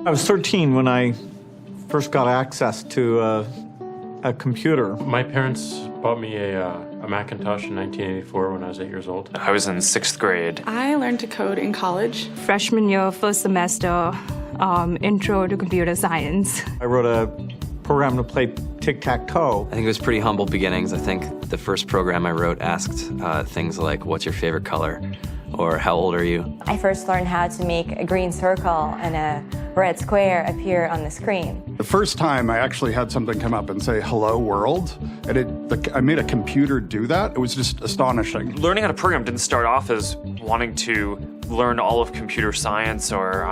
I was 13 when I first got access to a computer. My parents bought me a Macintosh in 1984 when I was 8 years old. I was in 6th grade. I learned to code in college. Freshman year, first semester, intro to computer science. I wrote a program to play tic-tac-toe. I think it was pretty humble beginnings. I think the first program I wrote asked things like, what's your favorite color? Or how old are you? I first learned how to make a green circle and a red square appear on the screen. The first time I actually had something come up and say, hello world, and I made a computer do that. It was just astonishing. Learning how to program didn't start off as wanting to learn all of computer science or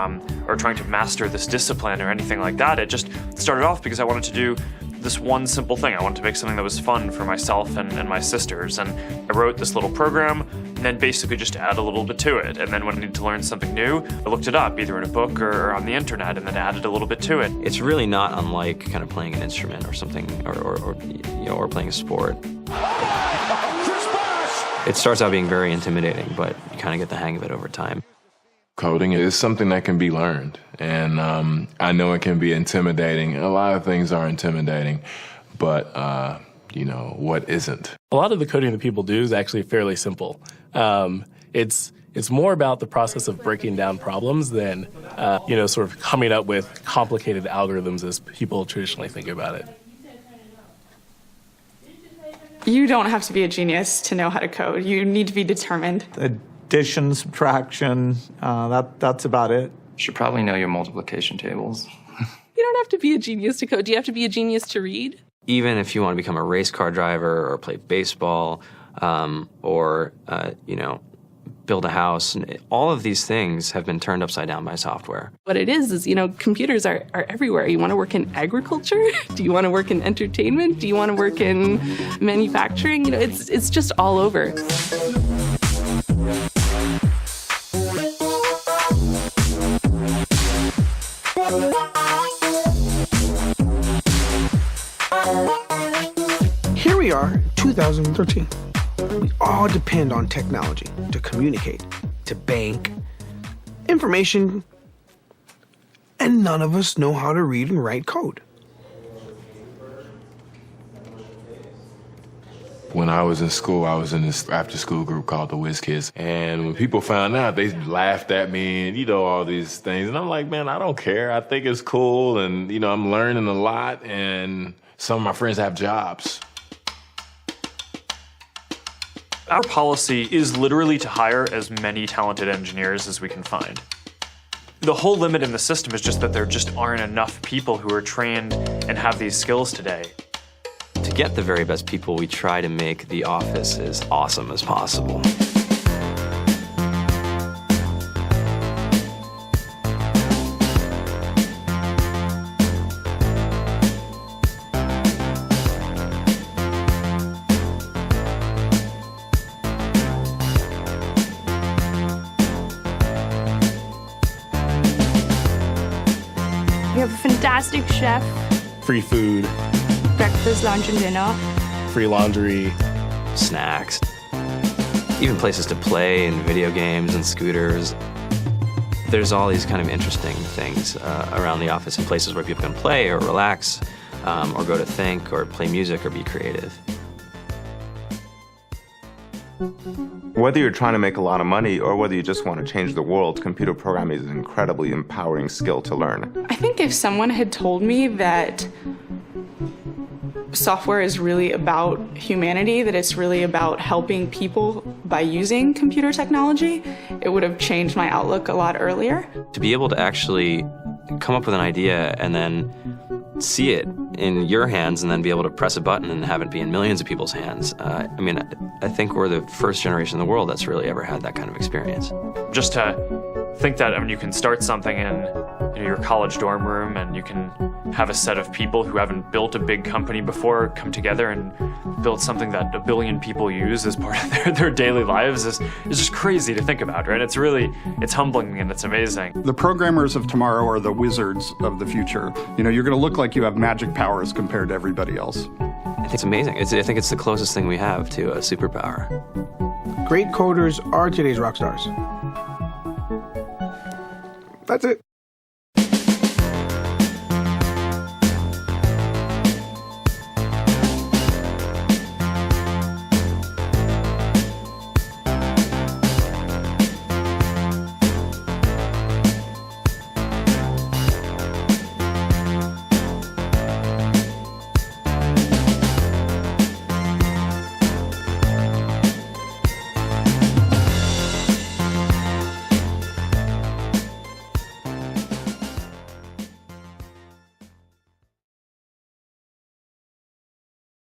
trying to master this discipline or anything like that. It just started off because I wanted to do this one simple thing. I wanted to make something that was fun for myself and my sisters. And I wrote this little program and then basically just add a little bit to it. And then when I needed to learn something new, I looked it up either in a book or on the internet and then added a little bit to it. It's really not unlike kind of playing an instrument or something, or playing a sport. It starts out being very intimidating, but you kind of get the hang of it over time. Coding is something that can be learned, and I know it can be intimidating. A lot of things are intimidating, but what isn't? A lot of the coding that people do is actually fairly simple. It's more about the process of breaking down problems than sort of coming up with complicated algorithms as people traditionally think about it. You don't have to be a genius to know how to code. You need to be determined. Addition, subtraction, that's about it. You should probably know your multiplication tables. You don't have to be a genius to code. Do you have to be a genius to read? Even if you want to become a race car driver or play baseball or build a house, all of these things have been turned upside down by software. What it is computers are everywhere. You want to work in agriculture? Do you want to work in entertainment? Do you want to work in manufacturing? It's just all over. Here we are, 2013. We all depend on technology to communicate, to bank, information, and none of us know how to read and write code. When I was in school, I was in this after-school group called the Whiz Kids. And when people found out, they laughed at me and, all these things. And I'm like, man, I don't care. I think it's cool. And, I'm learning a lot. And some of my friends have jobs. Our policy is literally to hire as many talented engineers as we can find. The whole limit in the system is just that there just aren't enough people who are trained and have these skills today. To get the very best people, we try to make the office as awesome as possible. We have a fantastic chef. Free food, Breakfast, lunch, and dinner. free laundry, snacks, even places to play and video games and scooters. There's all these kind of interesting things around the office and places where people can play or relax or go to think or play music or be creative. Whether you're trying to make a lot of money or whether you just want to change the world, computer programming is an incredibly empowering skill to learn. I think if someone had told me that software is really about humanity, that it's really about helping people by using computer technology, it would have changed my outlook a lot earlier. To be able to actually come up with an idea and then see it in your hands and then be able to press a button and have it be in millions of people's hands. I think we're the first generation in the world that's really ever had that kind of experience. Just to think that you can start something in your college dorm room and you can have a set of people who haven't built a big company before come together and build something that 1 billion people use as part of their daily lives is just crazy to think about, right? It's humbling and it's amazing. The programmers of tomorrow are the wizards of the future. You're going to look like you have magic powers compared to everybody else. I think it's amazing. I think it's the closest thing we have to a superpower. Great coders are today's rock stars. That's it.